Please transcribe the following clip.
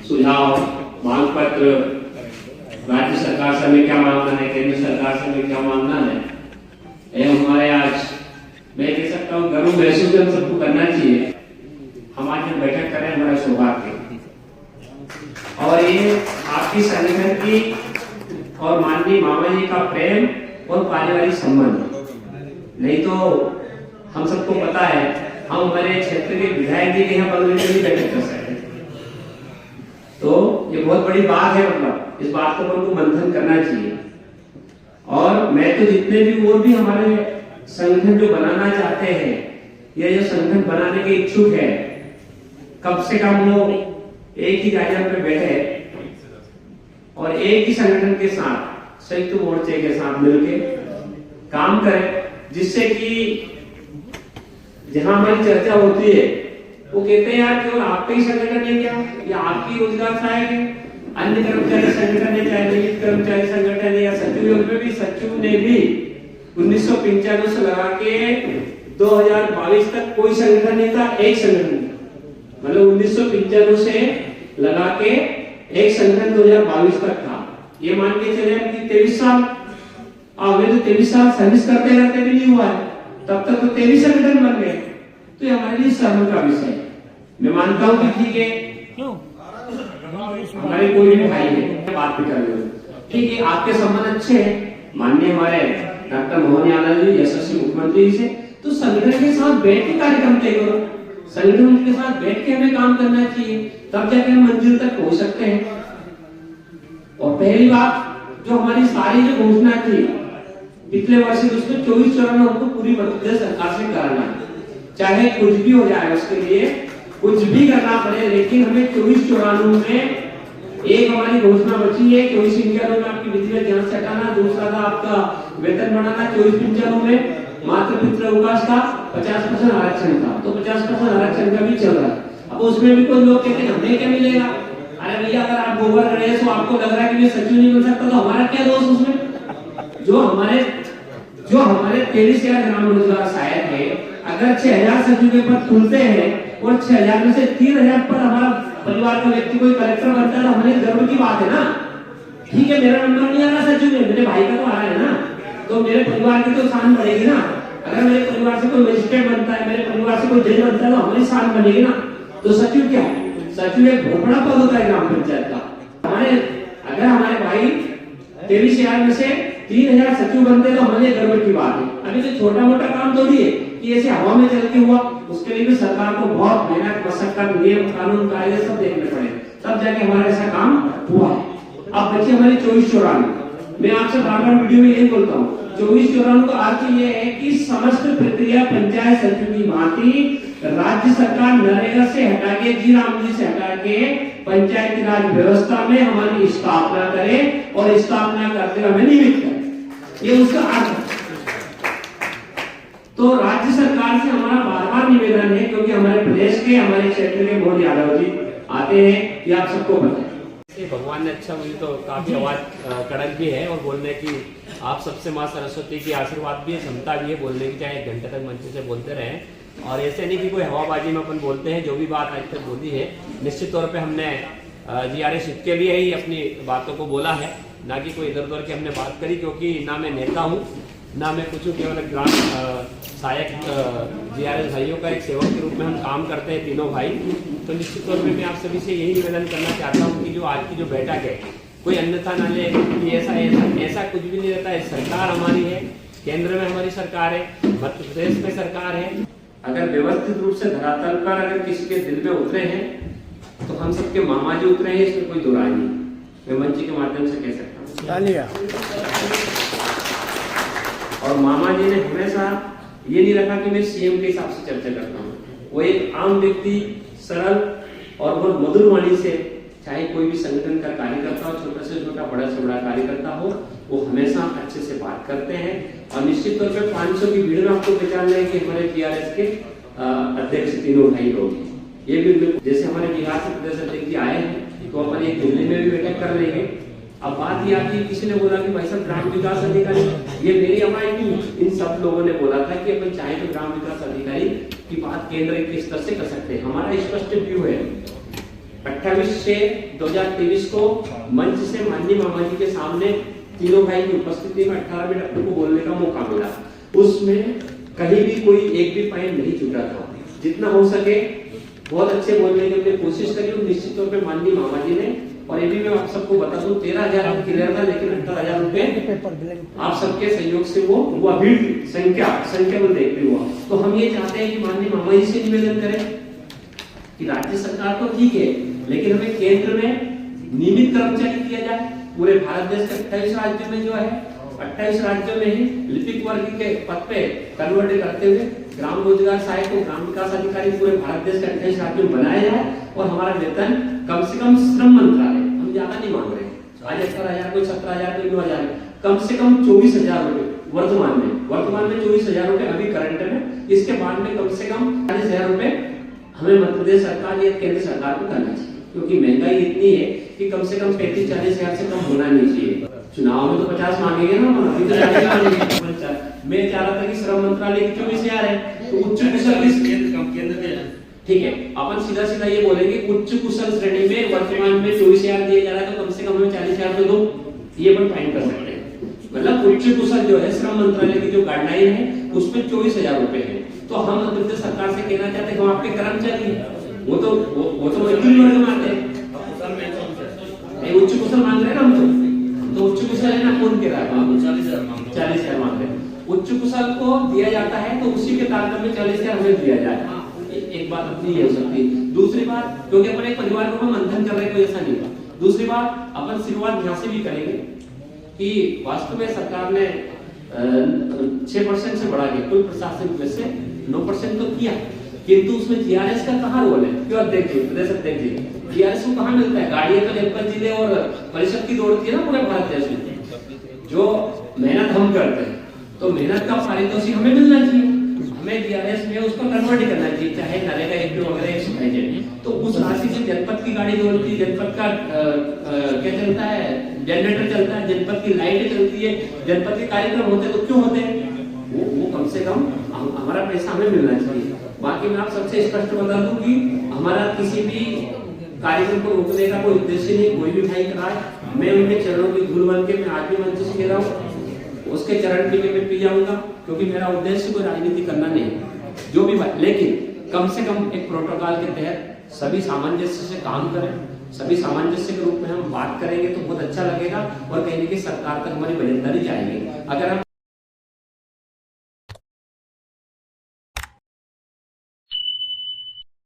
सुझाव मांग पत्र राज्य सरकार से हमें क्या मांगना है, केंद्र सरकार से हमें क्या मांगना है, ये हमारे आज मैं कह सकता हूँ गर्व महसूस हम सबको करना चाहिए। हम आज जो बैठक करें हमारा सौभाग्य और ये आपकी संगठन की और माननीय मामा जी का प्रेम और पारिवारिक संबंध। नहीं तो हम सबको पता है हम हमारे क्षेत्र के विधायक जी के यहाँ बगल में बैठक कर सकते हैं, तो ये बहुत बड़ी बात है। मतलब इस बात को हमको मंथन करना चाहिए। और मैं तो जितने भी और भी हमारे संगठन जो बनाना चाहते हैं, ये जो संगठन बनाने के इच्छुक है, कम से कम वो एक ही गाड़ी पे बैठे और एक ही संगठन के साथ संयुक्त मोर्चे के साथ मिलके काम करें, जिससे कि जहां हमारी चर्चा होती है वो कहते हैं यार केवल आपका ही संगठन है क्या, या आपकी रोजगार सहायक है, अन्य कर्मचारी संगठन है, चाहे नियमित कर्मचारी संगठन है या सचिव, में भी सचिव ने भी 1995 से लगा के 2022 तक कोई संगठन नहीं था, एक संगठन था। मतलब 1995 से लगा के एक संगठन 2022 तक था। ये मान के चले कि 23 साल हमें तो 23 साल सर्विस करते रहते भी नहीं हुआ है, तब तक तो 23 संगठन बन गए। तो ये हमारे लिए शर्म का विषय है। मैं मानता हूँ कि ठीक है हमारे कोई भी भाई है, बात भी कर लो, ठीक है आपके संबंध अच्छे हैं माननीय हमारे डॉक्टर मोहन यादव जी यशस्वी मुख्यमंत्री जी से, तो संगठन के साथ बैठ के कार्यक्रम तय करो, संगठन के साथ बैठ के हमें काम करना चाहिए, तब जाके हम मंजिल तक पहुंच सकते हैं। और पहली बात जो हमारी सारी जो घोषणा थी पिछले वर्ष उसमें 24-54 हमको पूरी मध्य प्रदेश सरकार से कराना है, चाहे कुछ भी हो जाए उसके लिए कुछ भी करना पड़े, लेकिन हमें 24-54 में एक हमारी घोषणा बची है। 24-51 में आपकी विधिवत जांच से हटाना, दूसरा था आपका वेतन बढ़ाना, 24-55 में मातृ पितृ अवकाश का 50% आरक्षण था, तो 50% आरक्षण का भी चल रहा है। अब उसमें भी कोई लोग कहते हैं हमें क्या मिलेगा, अरे भैया अगर आप गोबर रहे तो आपको लग रहा है कि मैं सचिव नहीं बन सकता, तो हमारा क्या दोष उसमें। जो हमारे 23,000 ग्राम रोजगार सहायक है, अगर 6,000 सचिव के पद खुलते हैं और 6,000 में से 3,000 पर हमारा परिवार का व्यक्ति कोई कलेक्टर बनता है, तो हमारे गर्व की बात है ना। ठीक है मेरा नंबर नहीं आ रहा सचिव में, मेरे भाई का तो आ रहा है ना, तो मेरे परिवार की तो शान बढ़ेगी ना। अगर मेरे परिवार से कोई मजिस्ट्रेट बनता है, मेरे परिवार से कोई जज बनता है, तो हमारी शान बनेगी ना। तो सचिव क्या है, सचिव एक बहुत बड़ा पद होता है ग्राम पंचायत का। अगर हमारे भाई 23,000 में से 3,000 सचिव बनते तो हमारे गर्व की बात है। अभी तो छोटा मोटा काम थोड़ी है कि ऐसे हवा में चल के हुआ, उसके लिए भी सरकार को बहुत मेहनत मशक्कत नियम कानून कायदे सब देखने पड़े, तब जाके हमारा ऐसा काम हुआ है। अब बच्चे हमारी 24-54, मैं आपसे बार-बार वीडियो में यही बोलता हूँ, 24-54 का अर्थ ये है कि समस्त प्रक्रिया पंचायत सचिव की भांति राज्य सरकार नरेगा से हटा के, जी राम जी से हटा के पंचायती राज व्यवस्था में हमारी स्थापना करे और स्थापना करते हुए हमें नियमित करे, ये उसका अर्थ है। तो राज्य सरकार से हमारा बार-बार निवेदन है, क्योंकि हमारे प्रदेश के हमारे क्षेत्र के मोहन यादव जी आते हैं, ये आप सबको पता है। भगवान ने अच्छा मुझे तो काफी आवाज कड़क भी है और बोलने की, आप सबसे माँ सरस्वती की आशीर्वाद भी है, क्षमता भी है बोलने की, चाहे 1 घंटे तक मंच से बोलते रहे। और ऐसे नहीं कि कोई हवाबाजी में अपन बोलते हैं, जो भी बात आज तक बोली है निश्चित तौर पे हमने GRS हित के लिए ही अपनी बातों को बोला है, ना कि कोई इधर उधर की हमने बात करी, क्योंकि ना मैं नेता हूँ ना मैं कुछ, केवल ग्राम सहायक GRS भाइयों का एक सेवक के रूप में हम काम करते हैं तीनों भाई। तो निश्चित तौर पे मैं आप सभी से यही निवेदन करना चाहता हूँ कि जो आज की जो बैठक है कोई अन्यथा ना ले कि ऐसा कुछ भी नहीं रहता है। सरकार हमारी है, केंद्र में हमारी सरकार है, मध्य प्रदेश में सरकार है। अगर व्यवस्थित रूप से धरातल पर अगर किसी के दिल में उतरे हैं तो हम सबके मामा जी उतरे हैं, इसमें कोई दो राय नहीं, मैं मंच के माध्यम से कह सकता हूँ। और मामा जी ने हमेशा ये नहीं रखा कि मैं CM के हिसाब से चर्चा करता हूँ, वो एक आम व्यक्ति सरल और बहुत मधुर वाणी से, चाहे कोई भी संगठन का कार्यकर्ता हो, छोटा से छोटा बड़ा से बड़ा कार्यकर्ता हो, वो हमेशा अच्छे से बात करते हैं। और निश्चित तौर पर 500 की भीड़ में आपको पहचान लें कि हमारे GRS के अध्यक्ष तीनों भाई लोग हैं। ये भी जैसे हमारे बिहार से प्रदेश अध्यक्ष जी आए हैं, तो अपन एक दिल्ली में भी बैठक कर लेंगे। अब बात यह आती है, किसी ने बोला कि भाई साहब ग्राम विकास अधिकारी ये मेरी हमारी इन सब लोगों ने बोला था कि अपन चाहे तो ग्राम विकास अधिकारी की बात केंद्र के स्तर से कर सकते हैं। हमारा स्पष्ट व्यू है 28/6/2023 को मंच से माननीय मामा जी के सामने तीनों भाई की उपस्थिति में 18 मिनट अपने को बोलने का मौका मिला। उसमें कहीं भी कोई एक भी पॉइंट नहीं छूटा था। जितना हो सके बहुत अच्छे बोलने की हमने कोशिश करी और निश्चित तौर पे माननीय मामा जी ने, और ये भी मैं आप सबको बता दूं 13,000 क्लियर था, लेकिन 18,000 रुपए आप सबके सहयोग से वो अभी संख्या में देखते हुआ। तो हम ये चाहते हैं कि माननीय मामा जी से निवेदन करें कि राज्य सरकार तो ठीक है, लेकिन हमें केंद्र में नियमित कर्मचारी किया जाए। पूरे भारत देश के 28 राज्यों में जो है 28 राज्यों में ही लिपिक वर्ग के पद पे कन्वर्ट करते हुए ग्राम रोजगार सहायक को ग्राम विकास अधिकारी पूरे भारत देश के 28 राज्यों में बनाया जाए। और हमारा वेतन कम से कम श्रम मंत्रालय, हम ज्यादा नहीं मांग रहे, आज 18,000 कोई 17,000 कोई 9,000, कम से कम 24,000 रुपए वर्तमान में 24,000 रुपए अभी करंट में। इसके बाद में कम से कम 40,000 रुपए हमें मध्य प्रदेश सरकार या केंद्र सरकार को करना चाहिए, क्योंकि महंगाई इतनी है कि कम से कम 35-40,000 से कम होना नहीं चाहिए। चुनाव में तो 50 मांगेंगे ना, अभी तो 40 मांगेंगे। मैं चाह रहा था कि श्रम मंत्रालय की 24,000 है, तो उच्च कुशल केंद्र के, ठीक है, अपन सीधा ये बोलेंगे उच्च कुशल श्रेणी में वर्तमान में 24,000 दिया जा रहा है, तो कम से कम हमें 40,000 तो दो, ये अपन फाइन कर सकते हैं। मतलब उच्च कुशल जो है श्रम मंत्रालय की जो गाइडलाइन है उसमें 24,000 रुपए है। तो हम मध्य प्रदेश सरकार से कहना चाहते हैं कि हम आपके कर्मचारी हैं, वो तो मजदूर वर्ग में आते हैं, उच्च कुशल मांग रहे हैं ना, हम तो उच्च कुशल है ना, कौन कह रहा है 40,000 मांग रहे हैं। उच्च कुशल को दिया जाता है तो उसी के तारतम्य में 40,000 हमें दिया जाए। एक बात अपनी ये हो सकती है। दूसरी बात, क्योंकि अपन एक परिवार को मंथन कर रहे हैं, कोई ऐसा नहीं हुआ। दूसरी बात, अपन शुरुआत यहाँ से भी करेंगे कि वास्तव में सरकार ने 6% से बढ़ा के कुल प्रशासनिक व्यय से 9% तो किया, किंतु उसमें जीआरएस का कहाँ रोल है? क्यों अध्यक्ष जी, प्रदेश अध्यक्ष जी, जीआरएस को कहाँ मिलता है? गाड़ियां तो जनपद जिले और परिषद की दौड़ती है ना पूरे भारत देश में। जो मेहनत हम करते हैं तो मेहनत का पारितोषिक हमें मिलना चाहिए, हमें जीआरएस में उसको कन्वर्ट करना चाहिए, चाहे नरेगा 1 वगैरह 165। तो उस राशि से जनपद की गाड़ी दौड़ती है, जनपद का क्या चलता है, जनरेटर चलता है, जनपद की लाइट चलती है, जनपद के कार्यक्रम होते हैं, तो क्यों होते हैं? वो कम से कम हमारा पैसा हमें मिलना चाहिए। बाकी मैं आप सबसे स्पष्ट बता दूं कि हमारा किसी भी कार्यक्रम को रोकने का कोई उद्देश्य नहीं, कोई भी भाई कराए, मैं उनके चरणों की धूल बन के मैं आज भी मंच से कह रहा हूँ, उसके चरण पी के मैं पी जाऊंगा, क्योंकि मेरा उद्देश्य कोई राजनीति करना नहीं है, जो भी बात, लेकिन कम से कम एक प्रोटोकॉल के तहत सभी सामंजस्य से काम करें। सभी सामंजस्य के रूप में हम बात करेंगे तो बहुत अच्छा लगेगा और कहीं ना कहीं सरकार तक हमारी वजनदारी जाएगी। अगर हम